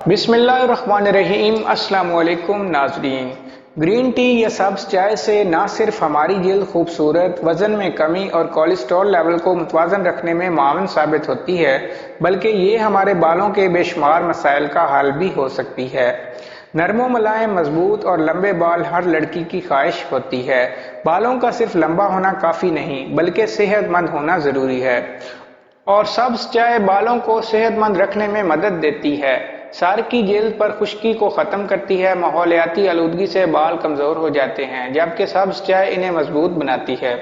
बिस्मिल्लाहिर्रहमानिर्रहीम। अस्सलाम वालेकुम नाज़रीन। ग्रीन टी या सब्ज़ चाय से ना सिर्फ हमारी जल्द खूबसूरत, वज़न में कमी और कोलेस्ट्रॉल लेवल को मुतवाज़न रखने में मावन साबित होती है, बल्कि ये हमारे बालों के बेशुमार मसाइल का हल भी हो सकती है। नरमो मुलायम, मजबूत और लंबे बाल हर लड़की की ख्वाहिश होती है। बालों का सिर्फ लंबा होना काफ़ी नहीं, बल्कि सेहतमंद होना ज़रूरी है। और सब्ज़ चाय बालों को सेहतमंद रखने में मदद देती है, सर की जल्द पर खुश्की को ख़त्म करती है। माहौलियाती आलूदगी से बाल कमज़ोर हो जाते हैं, जबकि सब्ज़ चाय इन्हें मजबूत बनाती है,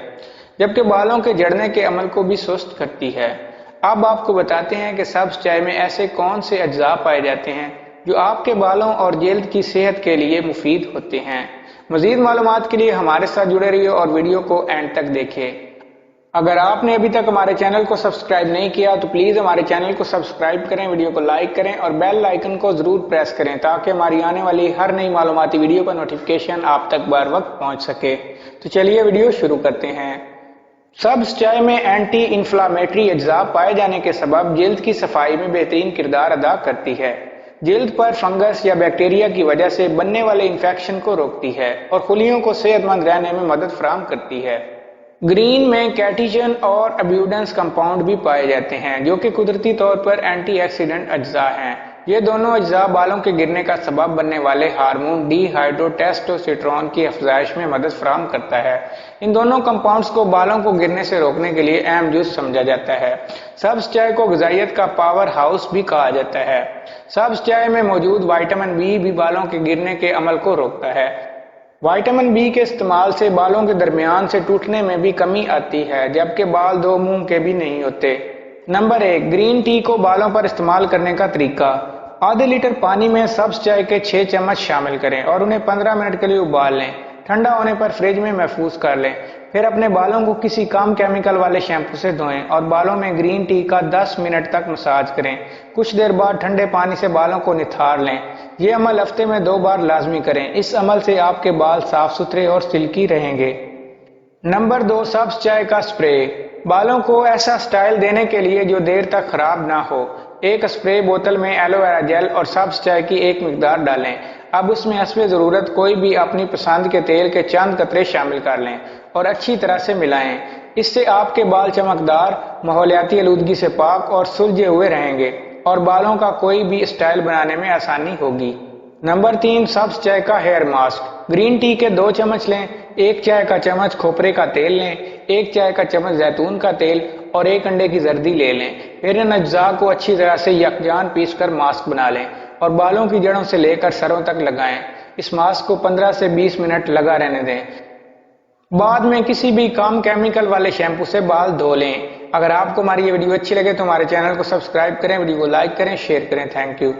जबकि बालों के झड़ने के अमल को भी सुस्त करती है। अब आपको बताते हैं कि सब्ज़ चाय में ऐसे कौन से अज्जा पाए जाते हैं जो आपके बालों और जल्द की सेहत के लिए मुफीद होते हैं। मज़ीद मालूमात के लिए हमारे साथ जुड़े रहिए और वीडियो को एंड तक देखें। अगर आपने अभी तक हमारे चैनल को सब्सक्राइब नहीं किया तो प्लीज़ हमारे चैनल को सब्सक्राइब करें, वीडियो को लाइक करें और बेल आइकन को ज़रूर प्रेस करें ताकि हमारी आने वाली हर नई मालूमाती वीडियो का नोटिफिकेशन आप तक बर वक्त पहुंच सके। तो चलिए वीडियो शुरू करते हैं। सब्ज़ चाय में एंटी इन्फ्लामेटरी अज्जा पाए जाने के सबब जल्द की सफाई में बेहतरीन किरदार अदा करती है। जल्द पर फंगस या बैक्टीरिया की वजह से बनने वाले इन्फेक्शन को रोकती है और खुलियों को सेहतमंद रहने में मदद फराहम करती है। ग्रीन में कैटिजन और अब्यूडेंस कंपाउंड भी पाए जाते हैं, जो कि कुदरती तौर पर एंटीऑक्सीडेंट अज्जा हैं। ये दोनों अज्जा बालों के गिरने का सबब बनने वाले हार्मोन डीहाइड्रोटेस्टोस्टेरोन की अफजाइश में मदद फराहम करता है। इन दोनों कंपाउंड्स को बालों को गिरने से रोकने के लिए अहम जुज़ समझा जाता है। सब्ज़ चाय को ग़िज़ाइयत का पावर हाउस भी कहा जाता है। सब्ज़ चाय में मौजूद विटामिन बी भी बालों के गिरने के अमल को रोकता है। विटामिन बी के इस्तेमाल से बालों के दरमियान से टूटने में भी कमी आती है, जबकि बाल दो मुंह के भी नहीं होते। नंबर 1, ग्रीन टी को बालों पर इस्तेमाल करने का तरीका। आधे लीटर पानी में सब्ज़ चाय के 6 चम्मच शामिल करें और उन्हें 15 मिनट के लिए उबाल लें। ठंडा होने पर फ्रिज में महफूज कर लें। फिर अपने बालों को किसी कम केमिकल वाले शैम्पू से धोएं और बालों में ग्रीन टी का 10 मिनट तक मसाज करें। कुछ देर बाद ठंडे पानी से बालों को निथार लें। ये अमल हफ्ते में 2 बार लाजमी करें। इस अमल से आपके बाल साफ सुथरे और सिल्की रहेंगे। नंबर 2, सब्ज़ चाय का स्प्रे। बालों को ऐसा स्टाइल देने के लिए जो देर तक खराब ना हो। एक स्प्रे बोतल में एलोवेरा जेल और सब्ज़ चाय की एक मिकदार डालें। अब उसमें हस्बे ज़रूरत कोई भी अपनी पसंद के तेल के चंद कतरे शामिल कर लें और अच्छी तरह से मिलाएं। इससे आपके बाल चमकदार, माहौलियाती आलूदगी से पाक और सुलझे हुए रहेंगे और बालों का कोई भी स्टाइल बनाने में आसानी होगी। नंबर 3, सब्ज़ चाय का हेयर मास्क। ग्रीन टी के 2 चम्मच लें, 1 चाय का चम्मच खोपरे का तेल लें, 1 चाय का चम्मच जैतून का तेल और 1 अंडे की जर्दी ले लें। फिर इन अज्जा को अच्छी तरह से यकजान पीसकर मास्क बना लें और बालों की जड़ों से लेकर सरों तक लगाएं। इस मास्क को 15 से 20 मिनट लगा रहने दें। बाद में किसी भी कम केमिकल वाले शैम्पू से बाल धो लें। अगर आपको हमारी ये वीडियो अच्छी लगे तो हमारे चैनल को सब्सक्राइब करें, वीडियो को लाइक करें, शेयर करें। Thank you.